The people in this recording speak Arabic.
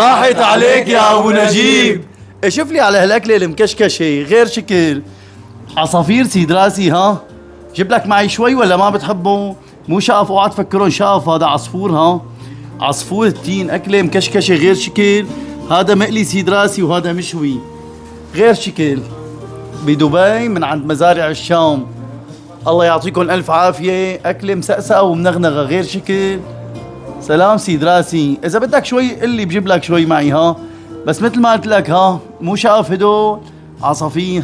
راحت عليك يا ابو نجيب. شوف لي على هالاكله المكشكشه غير شكل. عصافير سيد راسي ها. جيب لك معي شوي ولا ما بتحبه؟ مو شقف، اوعى تفكرون شقف، هذا عصفور ها. عصفور التين، اكله مكشكشه غير شكل. هذا مقلي سيد راسي وهذا مشوي غير شكل. بدبي من عند مزارع الشام. الله يعطيكم الف عافيه، اكله مسقسقه ومنغنغه غير شكل. سلام سيد راسي، اذا بدك شوي قل لي بجيب لك شوي معي ها. بس مثل ما قلت لك ها، مو شقف هدول، عصافير.